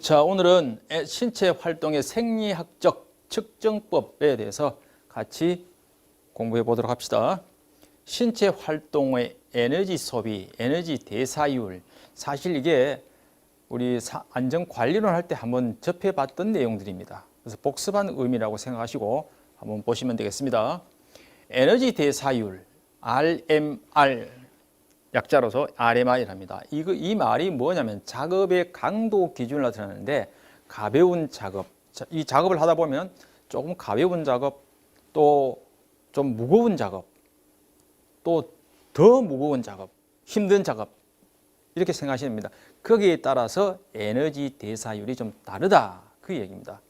자, 오늘은 신체 활동의 생리학적 측정법에 대해서 같이 공부해 보도록 합시다. 신체 활동의 에너지 소비, 에너지 대사율, 사실 이게 우리 안전관리론 할 때 한번 접해봤던 내용들입니다. 그래서 복습한 의미라고 생각하시고 한번 보시면 되겠습니다. 에너지 대사율, RMR, 약자로서 RMR이랍니다. 이 말이 뭐냐면 작업의 강도 기준을 나타내는데, 가벼운 작업, 이 작업을 하다 보면 조금 가벼운 작업, 또 좀 무거운 작업, 또 더 무거운 작업, 힘든 작업, 이렇게 생각하시면 됩니다. 거기에 따라서 에너지 대사율이 좀 다르다, 그 얘기입니다.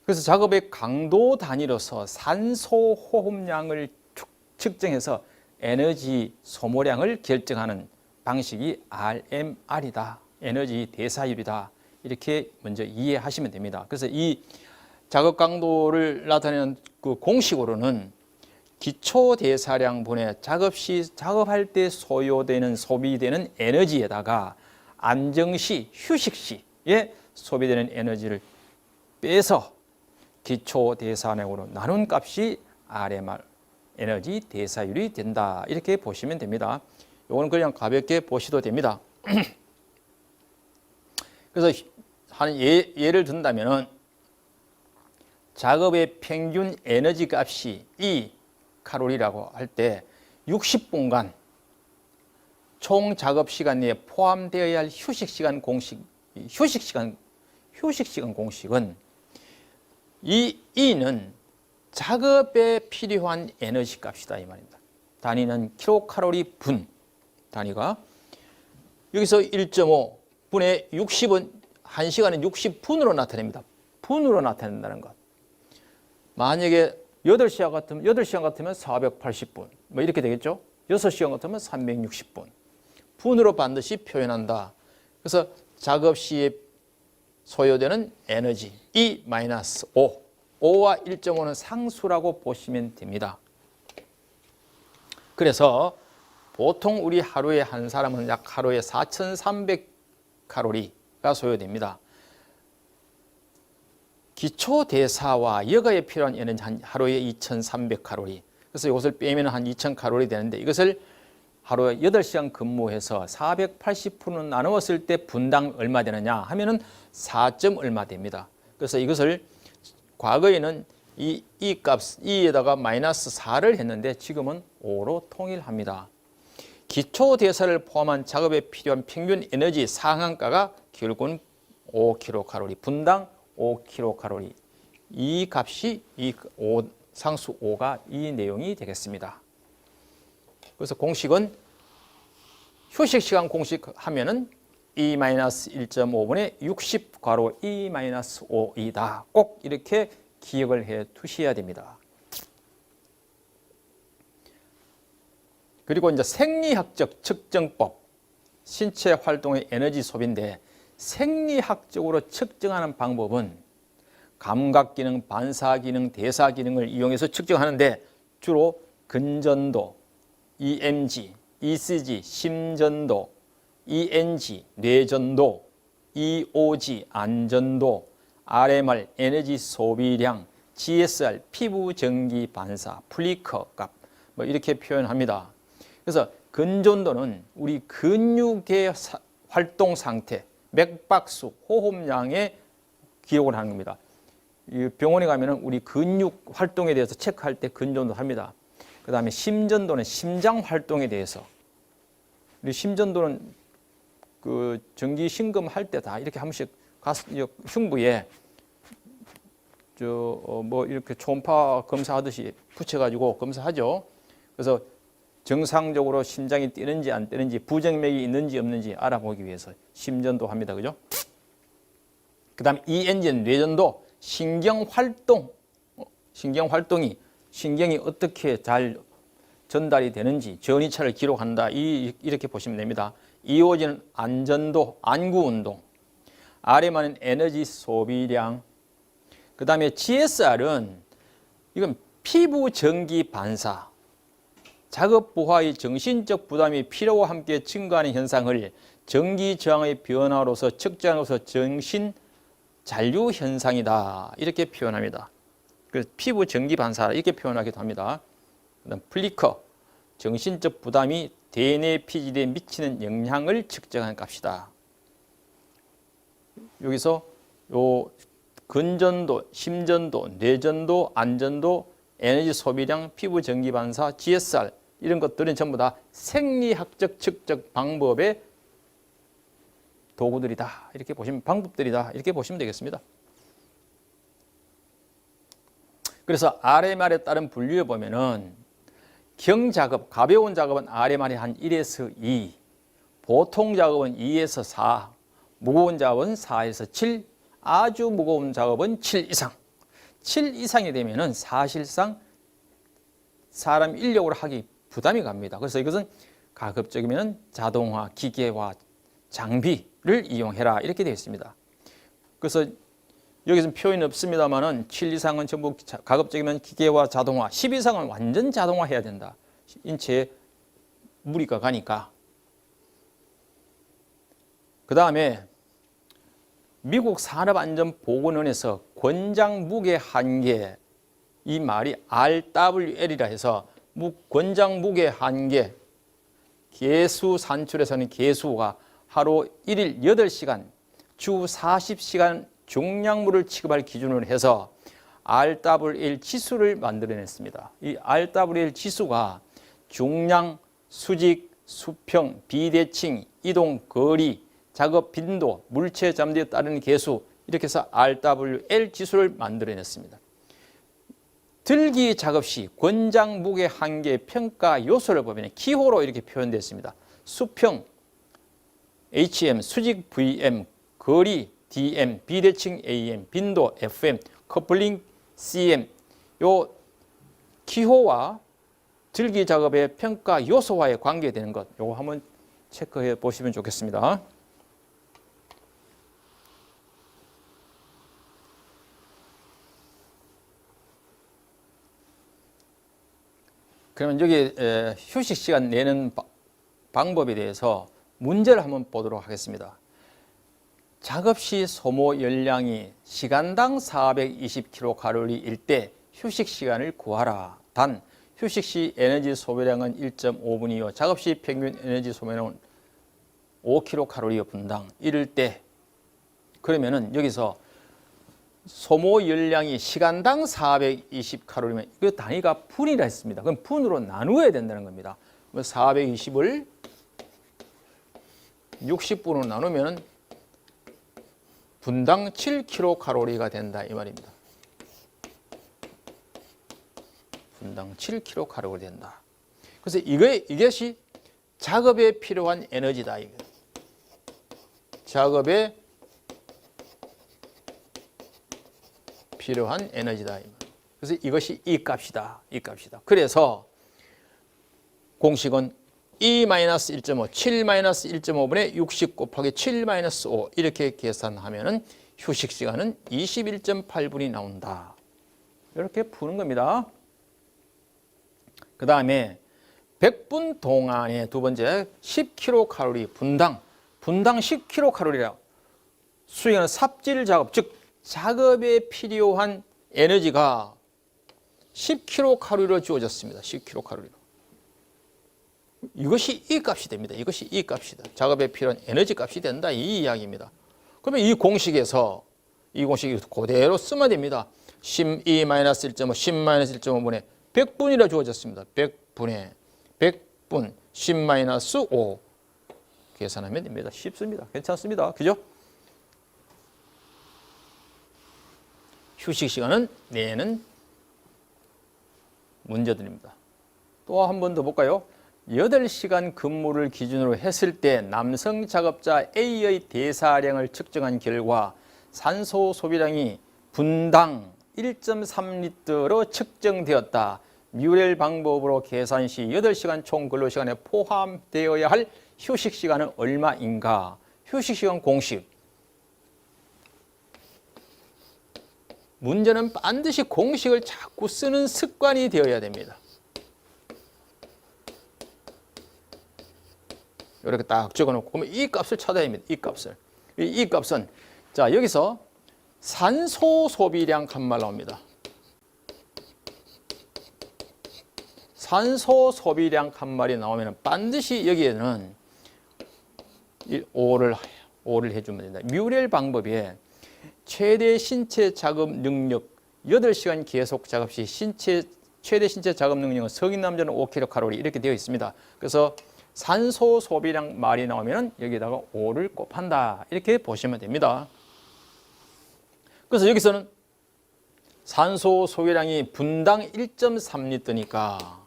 그래서 작업의 강도 단위로서 산소 호흡량을 측정해서 에너지 소모량을 결정하는 방식이 RMR이다, 에너지 대사율이다, 이렇게 먼저 이해하시면 됩니다. 그래서 이 작업 강도를 나타내는 그 공식으로는 기초 대사량 분의 작업할 때 소비되는 에너지에다가 안정 시, 휴식 시에 소비되는 에너지를 빼서 기초 대사량으로 나눈 값이 RMR, 에너지 대사율이 된다, 이렇게 보시면 됩니다. 이거는 그냥 가볍게 보셔도 됩니다. 그래서 한 예를 든다면은 작업의 평균 에너지 값이 2칼로리라고 할 때 60분간 총 작업 시간 내에 포함되어야 할 휴식 시간 공식은 이 E는 작업에 필요한 에너지 값이다, 이 말입니다. 단위는 킬로칼로리 분 단위가, 여기서 1.5 분의 60은 1시간은 60분으로 나타냅니다. 분으로 나타낸다는 것. 만약에 8시간 같으면 480분, 뭐 이렇게 되겠죠. 6시간 같으면 360분. 분으로 반드시 표현한다. 그래서 작업 시에 소요되는 에너지 E-5, 5와 1.5는 상수라고 보시면 됩니다. 그래서 보통 우리 하루에 한 사람은 약 하루에 4,300칼로리가 소요됩니다. 기초 대사와 여가에 필요한 에너지 한 하루에 2,300칼로리. 그래서 이것을 빼면 한 2,000칼로리 되는데, 이것을 하루에 8시간 근무해서 480분을 나누었을 때 분당 얼마 되느냐 하면은 4점 얼마 됩니다. 그래서 이것을 과거에는 이 값, E에다가 마이너스 4를 했는데 지금은 5로 통일합니다. 기초 대사를 포함한 작업에 필요한 평균 에너지 상한가가 결국은 5kcal, 분당 5kcal. 이 값이 상수 5가 이 내용이 되겠습니다. 그래서 공식은 휴식 시간 공식 하면은 E-1.5분의 60 괄호 E-5이다. 꼭 이렇게 기억을 해 두셔야 됩니다. 그리고 이제 생리학적 측정법, 신체 활동의 에너지 소비인데, 생리학적으로 측정하는 방법은 감각기능, 반사기능, 대사기능을 이용해서 측정하는데, 주로 근전도, EMG, ECG, 심전도, ENG, 뇌전도, EOG, 안전도, RMR, 에너지 소비량, GSR, 피부 전기 반사, 플리커 값, 뭐 이렇게 표현합니다. 그래서 근전도는 우리 근육의 활동 상태, 맥박수, 호흡량에 기록을 하는 겁니다. 병원에 가면은 우리 근육 활동에 대해서 체크할 때 근전도 합니다. 그 다음에 심전도는 심장 활동에 대해서, 우리 심전도는 그 정기 심금 할 때 다 이렇게 한 번씩 흉부에 뭐 이렇게 초음파 검사하듯이 붙여가지고 검사하죠. 그래서 정상적으로 심장이 뛰는지 안 뛰는지, 부정맥이 있는지 없는지 알아보기 위해서 심전도 합니다. 그죠? 그 다음에 ENG는 뇌전도, 신경활동이 어떻게 잘 전달이 되는지 전이차를 기록한다, 이렇게 보시면 됩니다. EOG는 안전도, 안구운동, RMR은 에너지 소비량, 그 다음에 GSR은 이건 피부 전기 반사, 작업 부하의 정신적 부담이 피로와 함께 증가하는 현상을 전기 저항의 변화로서 측정으로서 정신 잔류 현상이다. 이렇게 표현합니다. 그래서 피부 전기 반사 이렇게 표현하기도 합니다. 그다음 플리커, 정신적 부담이 대뇌 피질에 미치는 영향을 측정한 값이다. 여기서 요 근전도, 심전도, 뇌전도, 안전도, 에너지 소비량, 피부 전기 반사, GSR 이런 것들은 전부 다 생리학적 측정 방법의 도구들이다. 이렇게 보시면 방법들이다. 이렇게 보시면 되겠습니다. 그래서 RMR에 따른 분류에 보면은 경작업, 가벼운 작업은 RMR이 한 1에서 2, 보통 작업은 2에서 4, 무거운 작업은 4에서 7, 아주 무거운 작업은 7 이상. 7 이상이 되면은 사실상 사람 인력으로 하기 부담이 갑니다. 그래서 이것은 가급적이면 자동화, 기계화, 장비를 이용해라 이렇게 되어 있습니다. 그래서 여기서는 표현이 없습니다만은 7 이상은 전부 가급적이면 기계화, 자동화, 10 이상은 완전 자동화해야 된다. 인체에 무리가 가니까. 그 다음에 미국 산업안전보건원에서 권장 무게 한계, 이 말이 RWL이라 해서 권장 무게 한계, 개수 산출에서는 개수가 하루 1일 8시간, 주 40시간 종량물을 취급할 기준으로 해서 RWL 지수를 만들어냈습니다. 이 RWL 지수가 중량, 수직, 수평, 비대칭, 이동, 거리, 작업 빈도, 물체 잠재에 따르는 개수 이렇게 해서 RWL 지수를 만들어냈습니다. 들기 작업 시 권장 무게 한계 평가 요소를 보면 기호로 이렇게 표현되어 있습니다. 수평 HM, 수직 VM, 거리 DM, 비대칭 AM, 빈도 FM, 커플링 CM. 요 기호와 들기 작업의 평가 요소와의 관계되는 것, 요거 한번 체크해 보시면 좋겠습니다. 그러면 여기 휴식 시간 내는 방법에 대해서 문제를 한번 보도록 하겠습니다. 작업 시 소모 열량이 시간당 420kcal일 때 휴식 시간을 구하라. 단 휴식 시 에너지 소비량은 1.5분이요. 작업 시 평균 에너지 소모량은 5kcal 분당. 이럴 때 그러면은 여기서 소모 열량이 시간당 420칼로리면 그 단위가 분이라 했습니다. 그럼 분으로 나누어야 된다는 겁니다. 420을 60분으로 나누면 분당 7kcal가 된다 이 말입니다. 분당 7kcal가 된다. 그래서 이것이 작업에 필요한 에너지다. 작업에 필요한 에너지다. 그래서 이것이 이 값이다. 이 값이다. 그래서 공식은 E-1.5, 7-1.5분의 60 곱하기 7-5 이렇게 계산하면은 휴식 시간은 21.8분이 나온다. 이렇게 푸는 겁니다. 그 다음에 100분 동안에 두 번째 10kcal 분당 10kcal이라 수행하는 삽질 작업, 즉 작업에 필요한 에너지가 10kcal로 주어졌습니다. 10kcal로. 이것이 이 값이 됩니다. 이것이 이 값이다. 작업에 필요한 에너지 값이 된다. 이 이야기입니다. 그러면 이 공식에서 이 공식이 그대로 쓰면 됩니다. 10E-1.5, 10-1.5분의 100분이라 주어졌습니다. 100분의 100분 10-5 계산하면 됩니다. 쉽습니다. 괜찮습니다. 그죠? 휴식 시간은 내는 문제들입니다. 또 한 번 더 볼까요? 8시간 근무를 기준으로 했을 때 남성 작업자 A의 대사량을 측정한 결과 산소 소비량이 분당 1.3리터로 측정되었다. 뮤렐 방법으로 계산 시 8시간 총 근로시간에 포함되어야 할 휴식 시간은 얼마인가? 휴식 시간 공식. 문제는 반드시 공식을 자꾸 쓰는 습관이 되어야 됩니다. 이렇게 딱 적어놓고 그러면 이 값을 찾아야 합니다. 이 값을. 이 값은 자 여기서 산소 소비량 한 말 나옵니다. 산소 소비량 한 말이 나오면 반드시 여기에는 5를 해주면 됩니다. 뮤렐 방법에 최대 신체 작업 능력 8시간 계속 작업 시 최대 신체 작업 능력은 성인 남자는 5kcal 이렇게 되어 있습니다. 그래서 산소 소비량 말이 나오면 여기다가 5를 곱한다. 이렇게 보시면 됩니다. 그래서 여기서는 산소 소비량이 분당 1.3리터니까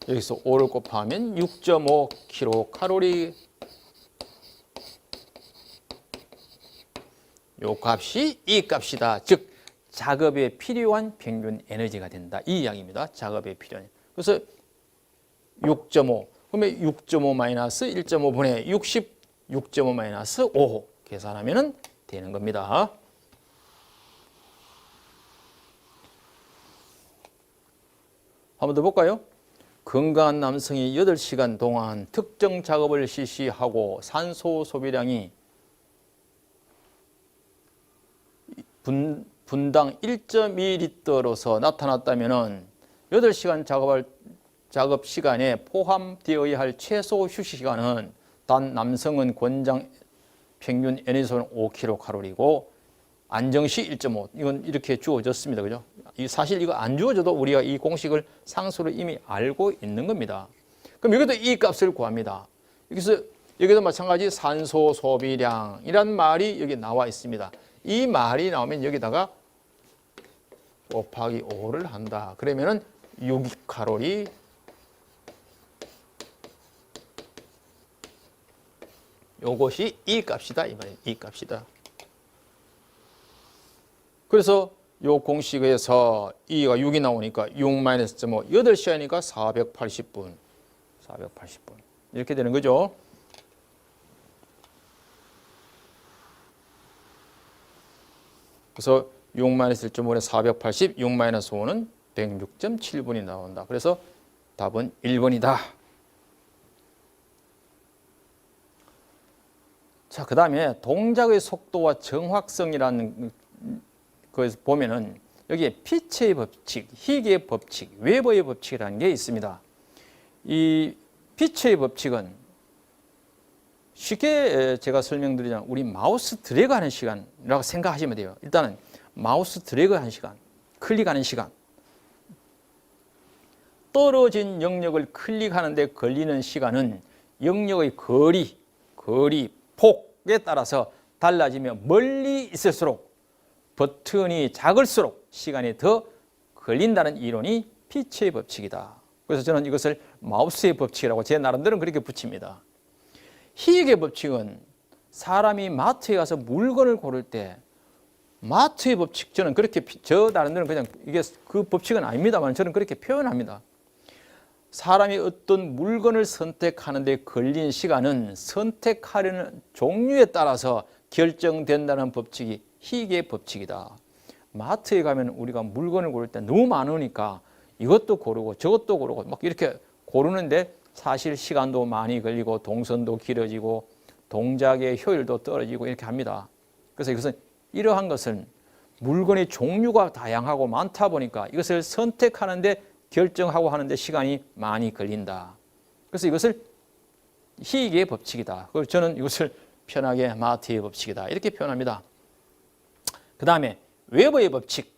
여기서 5를 곱하면 6.5kcal 요 값이 이 값이다. 즉 작업에 필요한 평균 에너지가 된다. 이 이야기입니다. 작업에 필요한. 그래서 6.5 그러면 6.5 마이너스 1.5분의 66.5 마이너스 5 계산하면 되는 겁니다. 한 번 더 볼까요? 건강한 남성이 8시간 동안 특정 작업을 실시하고 산소 소비량이 분당 1.2리터로서 나타났다면 8시간 작업 시간에 포함되어야 할 최소 휴식 시간은 단 남성은 권장 평균 에너지소는 5kcal이고 안정시 1.5 이건 이렇게 주어졌습니다. 그죠? 사실 이거 안 주어져도 우리가 이 공식을 상수로 이미 알고 있는 겁니다. 그럼 여기도 이 값을 구합니다. 여기도 마찬가지 산소 소비량이란 말이 여기 나와 있습니다. 이 말이 나오면 여기다가 곱하기 5를 한다. 그러면은 6kcal 요것이 이 값이다. 이 말이에요. 이 값이다. 그래서 요 공식에서 2가 6이 나오니까 6-0.5 8시간이니까 480분. 480분. 이렇게 되는 거죠. 그래서 6-1.5는 480, 6-5는 106.7분이 나온다. 그래서 답은 1번이다. 자, 그 다음에 동작의 속도와 정확성이라는 거에서 보면은 여기에 피체의 법칙, 희귀의 법칙, 웨버의 법칙이라는 게 있습니다. 이 피체의 법칙은 쉽게 제가 설명드리자면 우리 마우스 드래그 하는 시간이라고 생각하시면 돼요. 일단은 마우스 드래그 하는 시간, 클릭하는 시간, 떨어진 영역을 클릭하는 데 걸리는 시간은 영역의 거리, 폭에 따라서 달라지며 멀리 있을수록 버튼이 작을수록 시간이 더 걸린다는 이론이 피체의 법칙이다. 그래서 저는 이것을 마우스의 법칙이라고 제 나름대로 그렇게 붙입니다. 희귀의 법칙은 사람이 마트에 가서 물건을 고를 때 마트의 법칙, 저는 그렇게, 저 나름대로 그냥 이게 그 법칙은 아닙니다만 저는 그렇게 표현합니다. 사람이 어떤 물건을 선택하는 데 걸린 시간은 선택하려는 종류에 따라서 결정된다는 법칙이 희귀의 법칙이다. 마트에 가면 우리가 물건을 고를 때 너무 많으니까 이것도 고르고 저것도 고르고 막 이렇게 고르는데 사실 시간도 많이 걸리고 동선도 길어지고 동작의 효율도 떨어지고 이렇게 합니다. 그래서 이것은 이러한 것은 물건의 종류가 다양하고 많다 보니까 이것을 선택하는데 결정하고 하는데 시간이 많이 걸린다. 그래서 이것을 희귀의 법칙이다. 그래서 저는 이것을 편하게 마트의 법칙이다. 이렇게 표현합니다. 그 다음에 웨버의 법칙.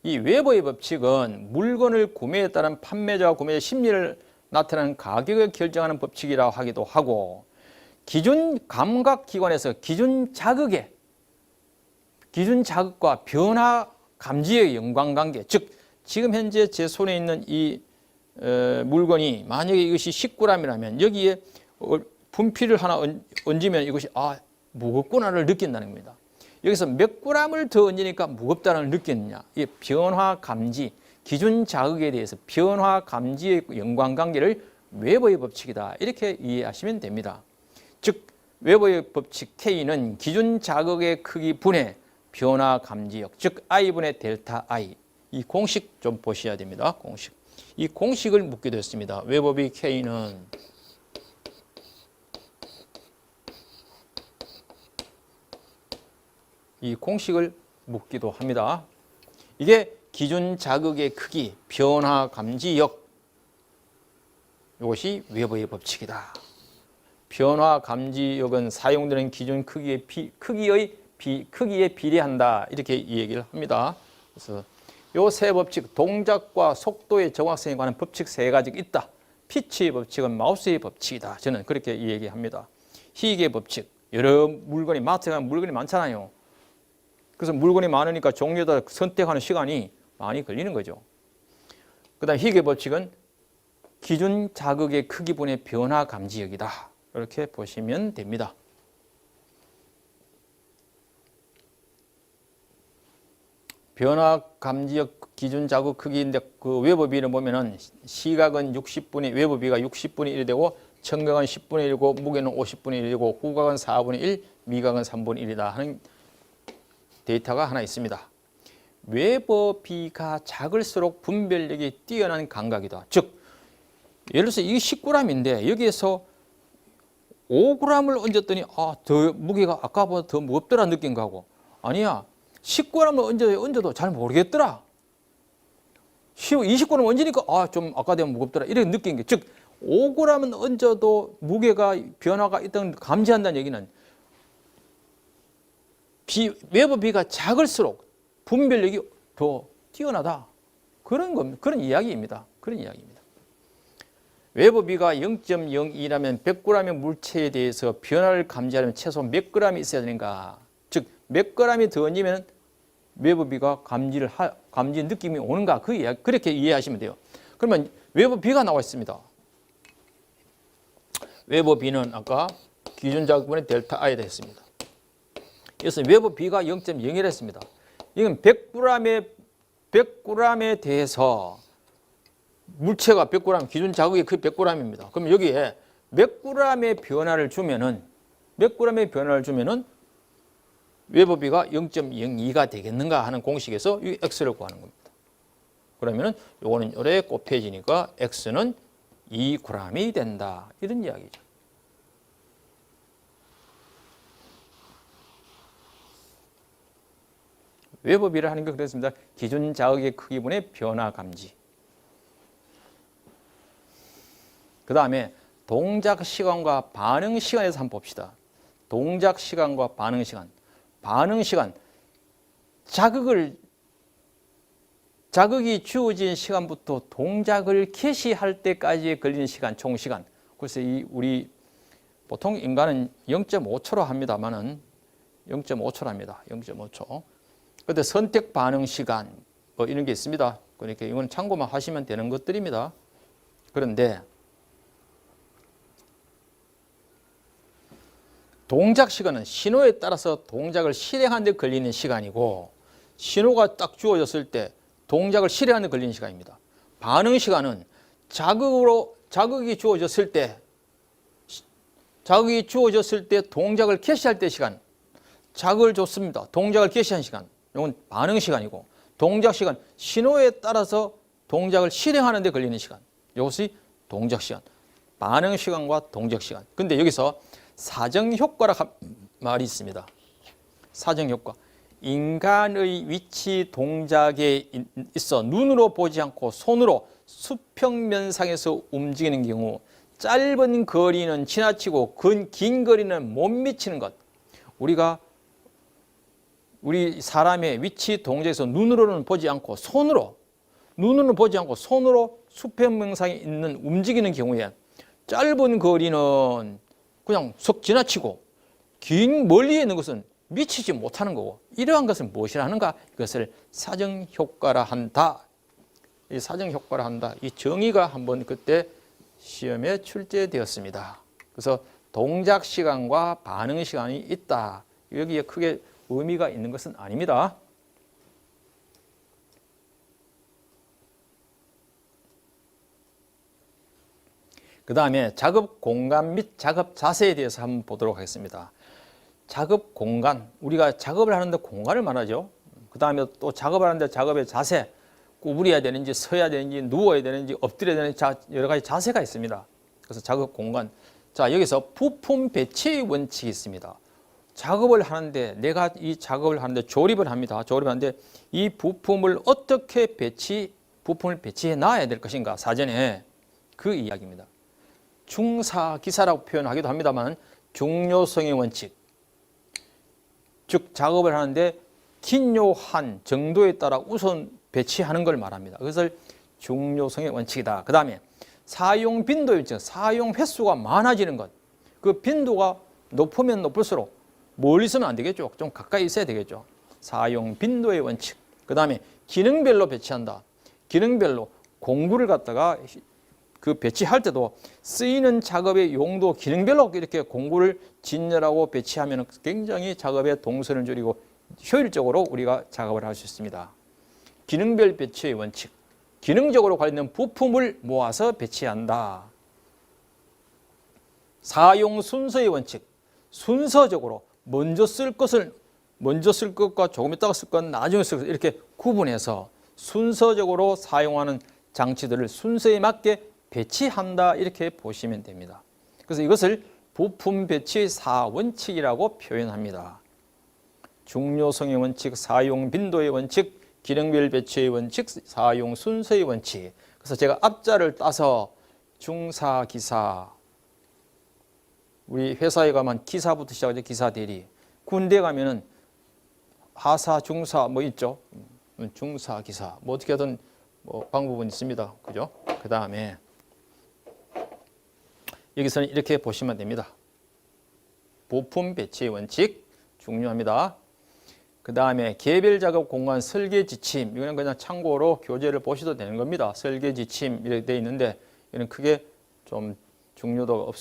이 웨버의 법칙은 물건을 구매에 따른 판매자와 구매자 심리를 나타내는 가격을 결정하는 법칙이라고 하기도 하고 기준 감각기관에서 기준 자극과 변화 감지의 연관관계, 즉 지금 현재 제 손에 있는 이 물건이 만약에 이것이 10g이라면 여기에 분필을 하나 얹으면 이것이 무겁구나를 느낀다는 겁니다. 여기서 몇 g을 더 얹으니까 무겁다는 걸 느끼느냐. 이 변화 감지, 기준 자극에 대해서 변화 감지의 연관관계를 웨버의 법칙이다. 이렇게 이해하시면 됩니다. 즉 웨버의 법칙 K는 기준 자극의 크기 분의 변화 감지역, 즉 I분의 델타 I. 이 공식 좀 보셔야 됩니다. 공식. 이 공식을 묻기도 했습니다. 웨버비 K는 이 공식을 묻기도 합니다. 이게 기준 자극의 크기, 변화 감지역, 이것이 웨버의 법칙이다. 변화 감지역은 사용되는 기준 크기에 비례한다. 이렇게 이 얘기를 합니다. 그래서 요 세 법칙, 동작과 속도의 정확성에 관한 법칙 세 가지가 있다. 피치의 법칙은 마우스의 법칙이다. 저는 그렇게 이 얘기합니다. 희귀의 법칙, 여러 물건이, 마트에 가면 물건이 많잖아요. 그래서 물건이 많으니까 종류에 선택하는 시간이 많이 걸리는 거죠. 그 다음 희귀의 법칙은 기준 자극의 크기분의 변화 감지역이다. 이렇게 보시면 됩니다. 변화 감지역 기준 자극 크기인데 그 웨버비를 보면은 시각은 60분의 웨버비가 60분의 1이 되고 청각은 10분의 1이고 무게는 50분의 1이고 후각은 4분의 1, 미각은 3분의 1이다 하는 데이터가 하나 있습니다. 웨버비가 작을수록 분별력이 뛰어난 감각이다. 즉 예를 들어서 이게 10g인데 여기에서 5g을 얹었더니 더 무게가 아까보다 더 무겁더라 느낀 거하고 아니야 10g을 얹어도 잘 모르겠더라. 20g 얹으니까 좀 아까 되면 무겁더라 이렇게 느낀 게 즉 5g은 얹어도 무게가 변화가 있다는 감지한다는 얘기는 웨버비가 작을수록 분별력이 더 뛰어나다. 그런 이야기입니다. 그런 이야기입니다. 웨버비가 0.02라면 100g의 물체에 대해서 변화를 감지하려면 최소 몇 g이 있어야 되는가? 즉, 몇 g이 더 얹으면 웨버비가 감지 느낌이 오는가? 그 이야기, 그렇게 이해하시면 돼요. 그러면 웨버비가 나와 있습니다. 웨버비는 아까 기준 자극분의 델타 I가 됐습니다. 그래서 웨버비가 0.01 했습니다. 이건 100g에 대해서 물체가 100g, 기준 자극이 그 100g입니다. 그럼 여기에 몇 g의 변화를 주면은 웨버비가 0.02가 되겠는가 하는 공식에서 이 x를 구하는 겁니다. 그러면은 요거는 요래 곱해지니까 x는 2g이 된다. 이런 이야기죠. 웨버비를 하는 게 그렇습니다. 기준 자극의 크기분의 변화 감지. 그 다음에 동작 시간과 반응 시간에서 한번 봅시다. 동작 시간과 반응 시간. 반응 시간. 자극이 주어진 시간부터 동작을 개시할 때까지 걸리는 시간, 총 시간. 그래서 우리 보통 인간은 0.5초로 합니다만은 0.5초랍니다. 0.5초. 그런데 선택 반응 시간 뭐 이런 게 있습니다. 그러니까 이건 참고만 하시면 되는 것들입니다. 그런데 동작 시간은 신호에 따라서 동작을 실행하는 데 걸리는 시간이고 신호가 딱 주어졌을 때 동작을 실행하는 데 걸리는 시간입니다. 반응 시간은 자극이 주어졌을 때 동작을 개시할 때 시간, 자극을 줬습니다. 동작을 개시한 시간, 이건 반응 시간이고 동작 시간, 신호에 따라서 동작을 실행하는 데 걸리는 시간, 이것이 동작 시간, 반응 시간과 동작 시간. 근데 여기서 사정효과라는 말이 있습니다. 사정효과. 인간의 위치 동작에 있어 눈으로 보지 않고 손으로 수평면상에서 움직이는 경우 짧은 거리는 지나치고 긴 거리는 못 미치는 것. 우리 사람의 위치 동작에서 눈으로는 보지 않고 손으로 수평면상에 있는 움직이는 경우에 짧은 거리는 그냥 쏙 지나치고 긴 멀리에 있는 것은 미치지 못하는 거고 이러한 것은 무엇이라 하는가? 이것을 사정효과라 한다. 이 사정효과라 한다. 이 정의가 한번 그때 시험에 출제되었습니다. 그래서 동작 시간과 반응 시간이 있다. 여기에 크게 의미가 있는 것은 아닙니다. 그 다음에 작업 공간 및 작업 자세에 대해서 한번 보도록 하겠습니다. 작업 공간, 우리가 작업을 하는데 공간을 말하죠. 그 다음에 또 작업을 하는데 작업의 자세, 구부려야 되는지 서야 되는지 누워야 되는지 엎드려야 되는지 여러 가지 자세가 있습니다. 그래서 작업 공간. 자, 여기서 부품 배치의 원칙이 있습니다. 작업을 하는데 내가 이 작업을 하는데 조립을 합니다. 조립하는데 이 부품을 어떻게 부품을 배치해 놔야 될 것인가 사전에 그 이야기입니다. 중사기사라고 표현하기도 합니다만 중요성의 원칙, 즉 작업을 하는데 긴요한 정도에 따라 우선 배치하는 걸 말합니다. 그것을 중요성의 원칙이다. 그 다음에 사용 빈도의 원칙, 사용 횟수가 많아지는 것. 그 빈도가 높으면 높을수록 멀리 있으면 안 되겠죠. 좀 가까이 있어야 되겠죠. 사용 빈도의 원칙. 그 다음에 기능별로 배치한다. 기능별로 공구를 갖다가 그 배치할 때도 쓰이는 작업의 용도 기능별로 이렇게 공구를 진열하고 배치하면 굉장히 작업의 동선을 줄이고 효율적으로 우리가 작업을 할 수 있습니다. 기능별 배치의 원칙. 기능적으로 관련된 부품을 모아서 배치한다. 사용 순서의 원칙. 순서적으로 먼저 쓸 것과 조금 있다가 쓸 것, 나중에 쓸 것 이렇게 구분해서 순서적으로 사용하는 장치들을 순서에 맞게 배치한다 이렇게 보시면 됩니다. 그래서 이것을 부품 배치 4원칙이라고 표현합니다. 중요성의 원칙, 사용 빈도의 원칙, 기능별 배치의 원칙, 사용 순서의 원칙. 그래서 제가 앞자를 따서 중사기사, 우리 회사에 가면 기사부터 시작하죠. 기사 대리. 군대 가면은 하사, 중사 뭐 있죠. 중사, 기사 뭐 어떻게 하든 뭐 방법은 있습니다. 그죠? 그 다음에 여기서는 이렇게 보시면 됩니다. 부품 배치의 원칙 중요합니다. 그 다음에 개별 작업 공간 설계 지침, 이거는 그냥 참고로 교재를 보셔도 되는 겁니다. 설계 지침 이렇게 되어 있는데 이는 크게 좀 중요도가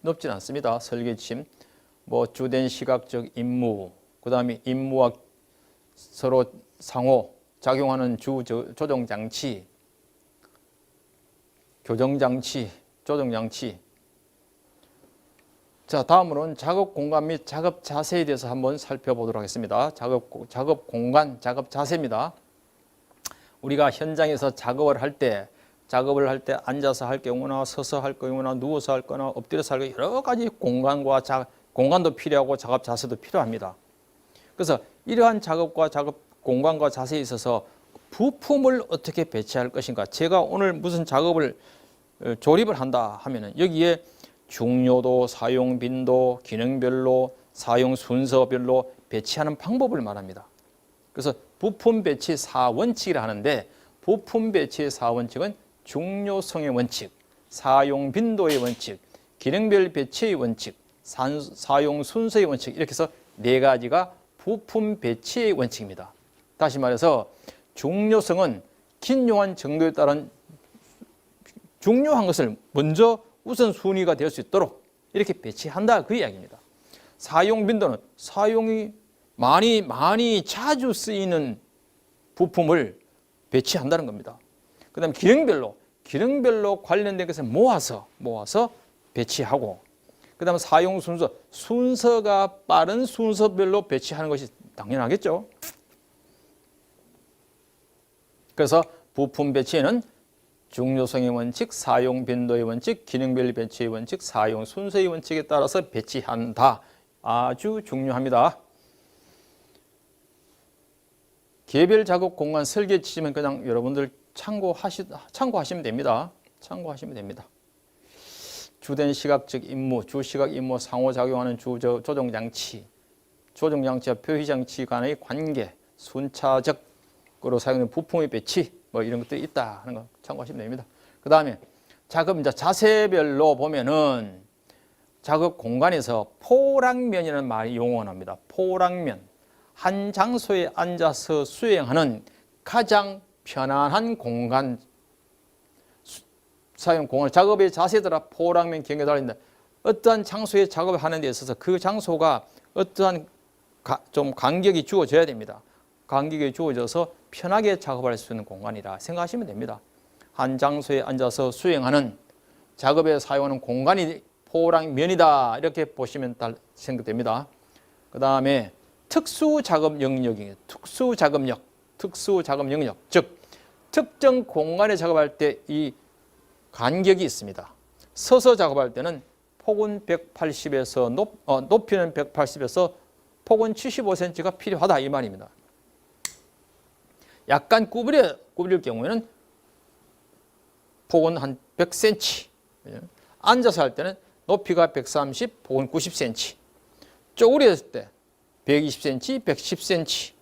높진 않습니다. 설계 지침, 뭐 주된 시각적 임무, 그 다음에 임무와 서로 상호 작용하는 조정 장치, 교정 장치, 조정 장치. 자, 다음으로는 작업 공간 및 작업 자세에 대해서 한번 살펴보도록 하겠습니다. 작업 공간, 작업 자세입니다. 우리가 현장에서 작업을 할 때 앉아서 할 경우나 서서 할 경우나 누워서 할 거나 엎드려서 할 경우 여러 가지 공간도 필요하고 작업 자세도 필요합니다. 그래서 이러한 작업과 공간과 자세에 있어서 부품을 어떻게 배치할 것인가. 제가 오늘 무슨 작업을 조립을 한다 하면은 여기에 중요도, 사용 빈도, 기능별로, 사용 순서별로 배치하는 방법을 말합니다. 그래서 부품 배치 4원칙이라 하는데 부품 배치의 4원칙은 중요성의 원칙, 사용 빈도의 원칙, 기능별 배치의 원칙, 사용 순서의 원칙 이렇게 해서 네 가지가 부품 배치의 원칙입니다. 다시 말해서 중요성은 긴요한 정도에 따른 중요한 것을 먼저 우선순위가 될 수 있도록 이렇게 배치한다 그 이야기입니다. 사용 빈도는 사용이 많이 자주 쓰이는 부품을 배치한다는 겁니다. 그 다음에 기능별로 관련된 것을 모아서 배치하고, 그 다음에 사용 순서가 빠른 순서별로 배치하는 것이 당연하겠죠. 그래서 부품 배치에는 중요성의 원칙, 사용 빈도의 원칙, 기능별 배치의 원칙, 사용 순서의 원칙에 따라서 배치한다. 아주 중요합니다. 개별 작업 공간 설계 지침은 그냥 여러분들 참고하시면 됩니다. 주된 시각적 임무, 주시각 임무 상호작용하는 조정장치, 조정장치와 표시장치 간의 관계, 순차적으로 사용하는 부품의 배치 뭐 이런 것들이 있다 하는 거 참고하시면 됩니다. 그 다음에 작업 자세별로 보면은 작업 공간에서 포랑면이라는 말이 용어납니다. 포랑면. 한 장소에 앉아서 수행하는 가장 편안한 공간, 사용 공간, 작업의 자세에 따라 포랑면 경계에 달린다. 어떠한 장소에 작업을 하는 데 있어서 그 장소가 어떠한 좀 간격이 주어져야 됩니다. 간격이 주어져서 편하게 작업할 수 있는 공간이라 생각하시면 됩니다. 한 장소에 앉아서 수행하는 작업에 사용하는 공간이 포랑면이다 이렇게 보시면 생각됩니다. 그 다음에 특수작업 영역이에요. 특수작업 영역, 즉 특정 공간에 작업할 때 이 간격이 있습니다. 서서 작업할 때는 폭은 180에서 높이는 180에서 폭은 75cm가 필요하다 이 말입니다. 약간 구부릴 경우에는 폭은 한 100cm, 앉아서 할 때는 높이가 130, 폭은 90cm, 쪼그렸을 때 120cm, 110cm,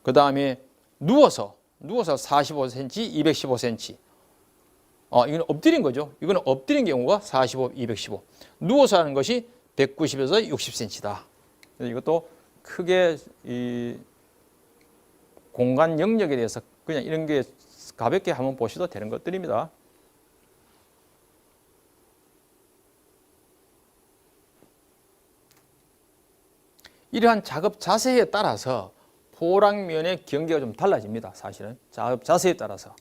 그 다음에 누워서 45cm, 215cm. 이건 엎드린 거죠. 이거는 엎드린 경우가 45, 215. 누워서 하는 것이 190에서 60cm다. 이것도 크게 이 공간 영역에 대해서 그냥 이런 게 가볍게 한번 보셔도 되는 것들입니다. 이러한 작업 자세에 따라서 포랑면의 경계가 좀 달라집니다. 사실은 작업 자세에 따라서.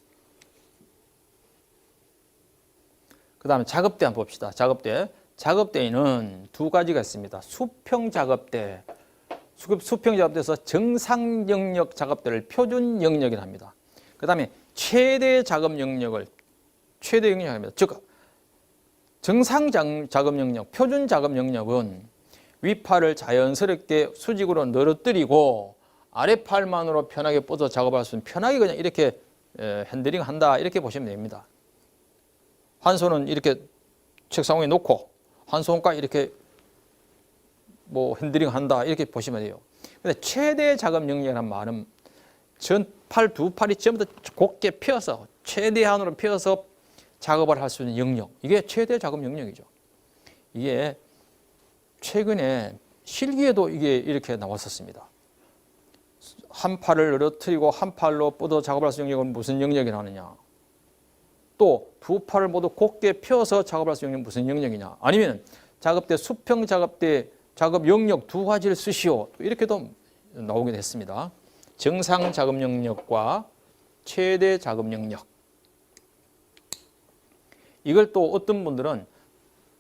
그 다음에 작업대 한번 봅시다. 작업대에는 두 가지가 있습니다. 수평 작업대. 수평 작업대에서 정상 영역 작업대를 표준 영역이라 합니다. 그 다음에 최대 작업 영역을 최대 영역입니다. 즉 정상 작업 영역, 표준 작업 영역은 윗팔을 자연스럽게 수직으로 늘어뜨리고 아랫팔만으로 편하게 뻗어 작업할 수 있는, 편하게 그냥 이렇게 핸들링 한다 이렇게 보시면 됩니다. 한 손은 이렇게 책상 위에 놓고 한 손가락 이렇게 핸들링 한다 이렇게 보시면 돼요. 근데 최대 작업 영역이라는 말은 두 팔이 전부 다 곧게 펴서 최대한으로 펴서 작업을 할 수 있는 영역, 이게 최대 작업 영역이죠. 이게 최근에 실기에도 이게 이렇게 나왔었습니다. 한 팔을 늘어뜨리고 한 팔로 뻗어 작업할 수 있는 영역은 무슨 영역이라 하느냐. 또 두 팔을 모두 곧게 펴서 작업할 수 있는 영역은 무슨 영역이냐. 아니면 작업대, 수평 작업대 작업 영역 두 가지를 쓰시오. 이렇게도 나오게 됐습니다. 정상 작업 영역과 최대 작업 영역. 이걸 또 어떤 분들은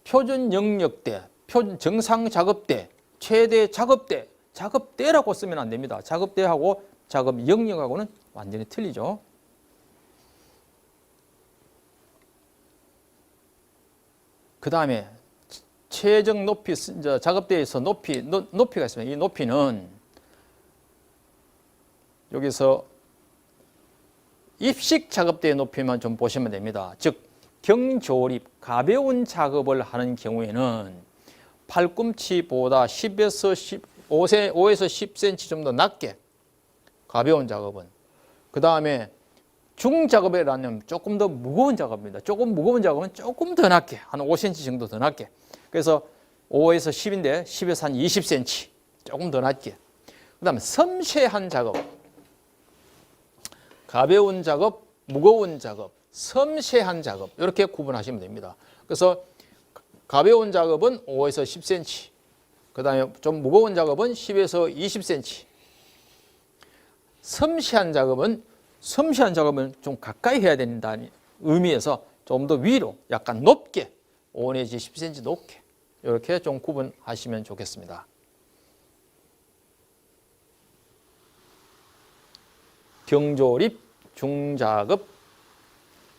표준 영역대, 정상 작업대, 최대 작업대, 작업대라고 쓰면 안 됩니다. 작업대하고 작업 영역하고는 완전히 틀리죠. 그 다음에 최적 높이, 작업대에서 높이가 있습니다. 이 높이는 여기서 입식 작업대의 높이만 좀 보시면 됩니다. 즉 경조립, 가벼운 작업을 하는 경우에는 팔꿈치보다 5에서 10cm 좀 더 낮게, 가벼운 작업은. 그 다음에 중작업이라면 조금 더 무거운 작업입니다. 조금 무거운 작업은 조금 더 낮게, 한 5cm 정도 더 낮게. 그래서 5에서 10인데 10에서 한 20cm 조금 더 낮게. 그 다음에 섬세한 작업, 가벼운 작업, 무거운 작업, 섬세한 작업 이렇게 구분하시면 됩니다. 그래서 가벼운 작업은 5에서 10cm, 그 다음에 좀 무거운 작업은 10에서 20cm. 섬세한 작업은 좀 가까이 해야 된다는 의미에서 좀 더 위로, 약간 높게, 5 내지 10cm 높게 이렇게 좀 구분하시면 좋겠습니다. 경조립, 중작업,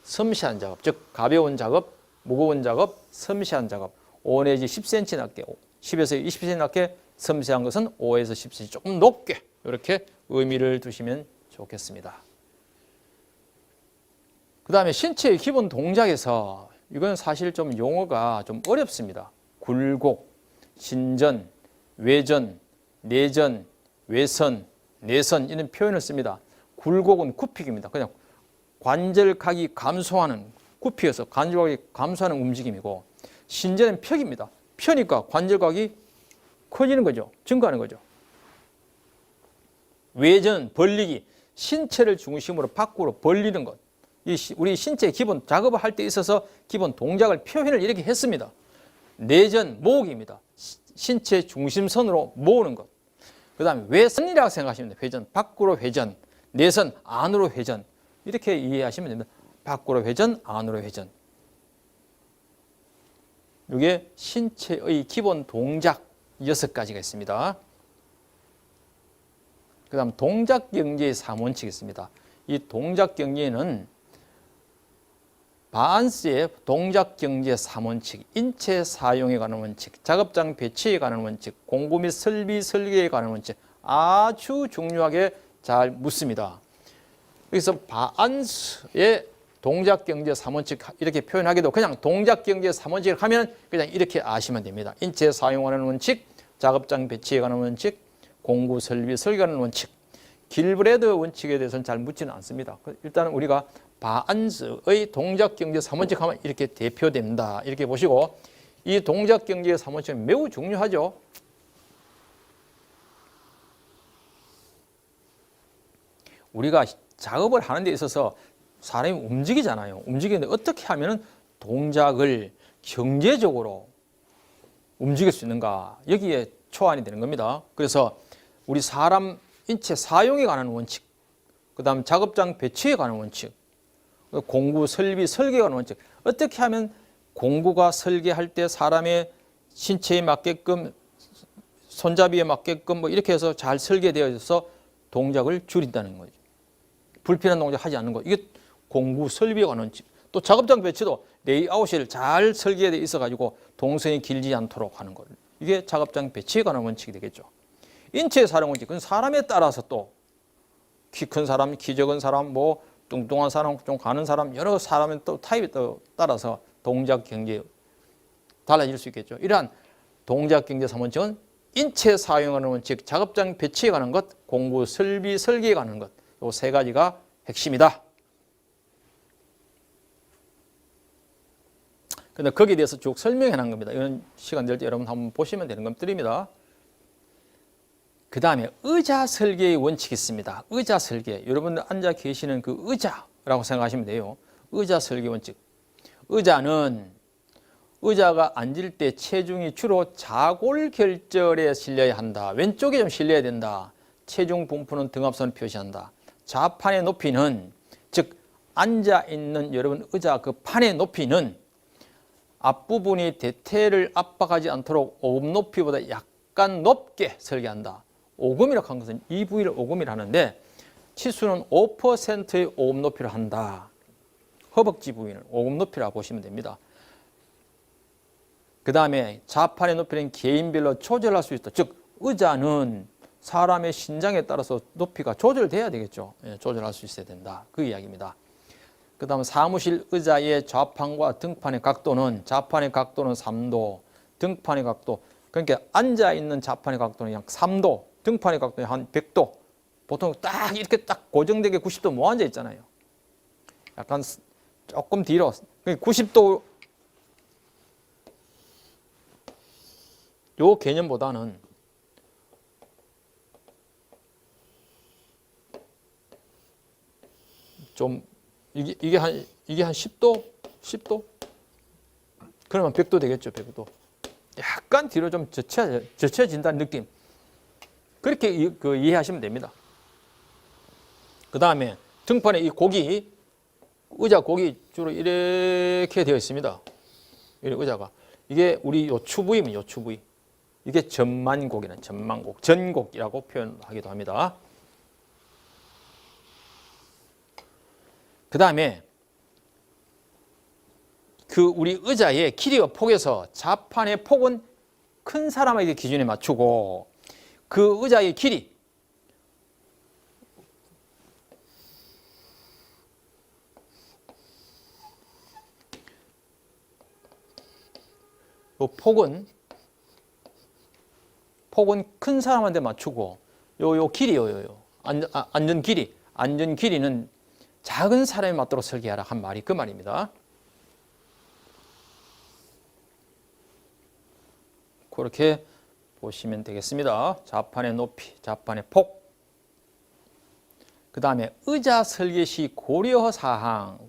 섬세한 작업, 즉 가벼운 작업, 무거운 작업, 섬세한 작업, 5 내지 10cm 낮게, 10에서 20cm 낮게, 섬세한 것은 5에서 10cm 조금 높게 이렇게 의미를 두시면 좋겠습니다. 그 다음에 신체의 기본 동작에서 이건 사실 좀 용어가 좀 어렵습니다. 굴곡, 신전, 외전, 내전, 외선, 내선 이런 표현을 씁니다. 굴곡은 굽히기입니다. 그냥 관절각이 감소하는, 굽히어서 관절각이 감소하는 움직임이고, 신전은 펴기입니다. 펴니까 관절각이 커지는 거죠. 증가하는 거죠. 외전, 벌리기, 신체를 중심으로 밖으로 벌리는 것. 우리 신체 기본 작업을 할 때 있어서 기본 동작을 표현을 이렇게 했습니다. 내전, 모으기입니다. 신체 중심선으로 모으는 것. 그 다음에 외선이라고 생각하시면 돼요. 회전, 밖으로 회전, 내선, 안으로 회전. 이렇게 이해하시면 됩니다. 밖으로 회전, 안으로 회전. 이게 신체의 기본 동작 6가지가 있습니다. 그 다음 동작 경제의 3원칙이 있습니다. 이 동작 경제는 바안스의 동작경제 3원칙, 인체 사용에 관한 원칙, 작업장 배치에 관한 원칙, 공구 및 설비 설계에 관한 원칙 아주 중요하게 잘 묻습니다. 그래서 바안스의 동작경제 3원칙 이렇게 표현하기도 그냥 동작경제 3원칙을 하면 그냥 이렇게 아시면 됩니다. 인체 사용하는 원칙, 작업장 배치에 관한 원칙, 공구 설비 설계에 관한 원칙. 길브레드 원칙에 대해서는 잘 묻지는 않습니다. 일단 우리가 바안스의 동작경제 3원칙 하면 이렇게 대표됩니다. 이렇게 보시고 이 동작경제 3원칙은 매우 중요하죠. 우리가 작업을 하는 데 있어서 사람이 움직이잖아요. 움직이는데 어떻게 하면 동작을 경제적으로 움직일 수 있는가 여기에 초안이 되는 겁니다. 그래서 우리 사람 인체 사용에 관한 원칙, 그 다음 작업장 배치에 관한 원칙, 공구 설비 설계에 관한 원칙, 어떻게 하면 공구가 설계할 때 사람의 신체에 맞게끔 손잡이에 맞게끔 뭐 이렇게 해서 잘 설계되어 있어서 동작을 줄인다는 거죠. 불필요한 동작 하지 않는 거. 이게 공구 설비에 관한 원칙. 또 작업장 배치도 레이아웃이 잘 설계되어 있어가지고 동선이 길지 않도록 하는 거. 이게 작업장 배치에 관한 원칙이 되겠죠. 인체 사용 원칙, 그건 사람에 따라서 또 키 큰 사람, 키 적은 사람, 뭐 뚱뚱한 사람, 좀 가는 사람, 여러 사람의 또 타입에 따라서 동작 경제 달라질 수 있겠죠. 이러한 동작 경제 3원칙은 인체 사용하는 원칙, 작업장 배치에 관한 것, 공구 설비 설계에 관한 것, 이 세 가지가 핵심이다. 근데 거기에 대해서 쭉 설명해 놓은 겁니다. 이런 시간 될 때 여러분 한번 보시면 되는 겁들입니다. 그 다음에 의자 설계의 원칙이 있습니다. 의자 설계. 여러분들 앉아 계시는 그 의자라고 생각하시면 돼요. 의자 설계 원칙. 의자가 앉을 때 체중이 주로 자골결절에 실려야 한다. 왼쪽에 좀 실려야 된다. 체중 분포는 등압선을 표시한다. 좌판의 높이는, 즉 앉아있는 여러분 의자 그 판의 높이는 앞부분이 대퇴를 압박하지 않도록 오금 높이보다 약간 높게 설계한다. 오금이라고 한 것은 이 부위를 오금이라 하는데 치수는 5%의 오금 높이를 한다. 허벅지 부위는 오금 높이라고 보시면 됩니다. 그 다음에 좌판의 높이는 개인별로 조절할 수 있다. 즉 의자는 사람의 신장에 따라서 높이가 조절돼야 되겠죠. 조절할 수 있어야 된다. 그 이야기입니다. 그 다음 사무실 의자의 좌판과 등판의 각도는, 좌판의 각도는 3도, 등판의 각도, 그러니까 앉아있는 좌판의 각도는 약 3도, 등판의 각도는 한 100도. 보통 딱 이렇게 딱 고정되게 90도 못 앉아 있잖아요. 약간 조금 뒤로 90도 요 개념보다는 좀 이게 한 10도? 10도? 그러면 100도 되겠죠, 100도. 약간 뒤로 좀 젖혀진다는 느낌. 그렇게 이해하시면 됩니다. 그 다음에 등판에 이 고기, 의자 고기 주로 이렇게 되어 있습니다. 의자가. 이게 우리 요추 부위입니다, 요추 부위. 이게 전만곡이는 전만곡, 전곡이라고 표현하기도 합니다. 그 다음에 우리 의자의 길이와 폭에서 좌판의 폭은 큰 사람에게 기준에 맞추고 그 의자의 길이 폭은 큰 사람한테 맞추고 요 길이요. 앉은 길이는 작은 사람에 맞도록 설계하라 한 말이 그 말입니다. 그렇게 보시면 되겠습니다. 좌판의 높이, 좌판의 폭. 그 다음에 의자 설계 시 고려사항.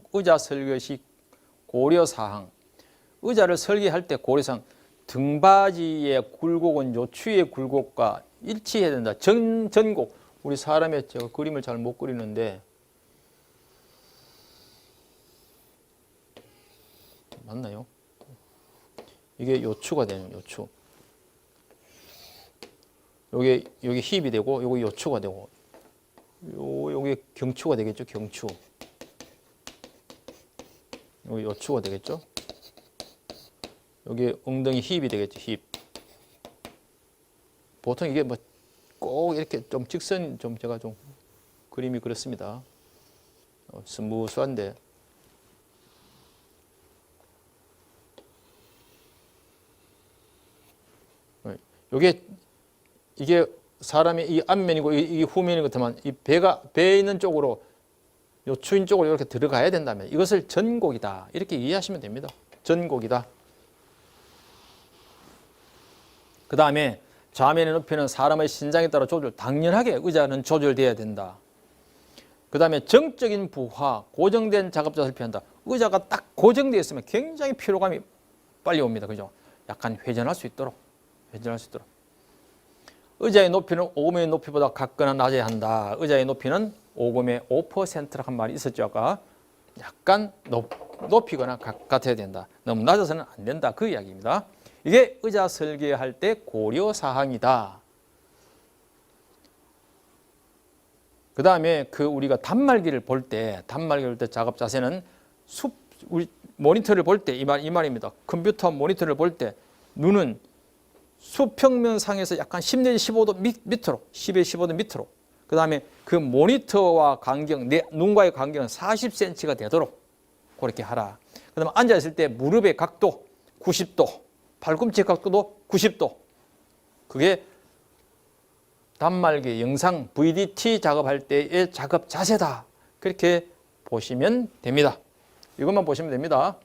의자를 설계할 때 고려사항. 등받이의 굴곡은 요추의 굴곡과 일치해야 된다. 전곡. 우리 사람의 제가 그림을 잘 못 그리는데 맞나요? 이게 요추가 되는 요추. 요게 힙이 되고 요게 요추가 되고 요게 경추가 되겠죠. 경추. 여기 요추가 되겠죠. 여기 엉덩이 힙이 되겠죠. 힙. 보통 이게 뭐 꼭 이렇게 좀 직선 좀 제가 좀 그림이 그렇습니다. 스무스한데. 이게 사람의 이 앞면이고 이 후면인 것만 이 배에 있는 쪽으로 요 추인 쪽으로 이렇게 들어가야 된다면 이것을 전곡이다 이렇게 이해하시면 됩니다. 전곡이다. 그 다음에 좌면의 높이는 사람의 신장에 따라 당연하게 의자는 조절돼야 된다. 그 다음에 정적인 부하, 고정된 작업자세를 피한다. 의자가 딱 고정되어 있으면 굉장히 피로감이 빨리 옵니다. 그죠? 약간 회전할 수 있도록. 의자의 높이는 오금의 높이보다 같거나 낮아야 한다. 의자의 높이는 오금의 5%라고 한 말이 있었죠. 아까 약간 높이거나 같아야 된다. 너무 낮아서는 안 된다. 그 이야기입니다. 이게 의자 설계할 때 고려사항이다. 그 다음에 우리가 단말기를 볼 때 작업 자세는 우리 모니터를 볼 때 이 말입니다. 컴퓨터 모니터를 볼 때 눈은 수평면상에서 약간 10 내지 15도 밑으로, 10에 15도 밑으로. 그 다음에 그 모니터와 간격, 내 눈과의 간격은 40cm가 되도록 그렇게 하라. 그 다음에 앉아있을 때 무릎의 각도 90도, 팔꿈치 각도도 90도. 그게 단말기 영상 VDT 작업할 때의 작업 자세다. 그렇게 보시면 됩니다. 이것만 보시면 됩니다.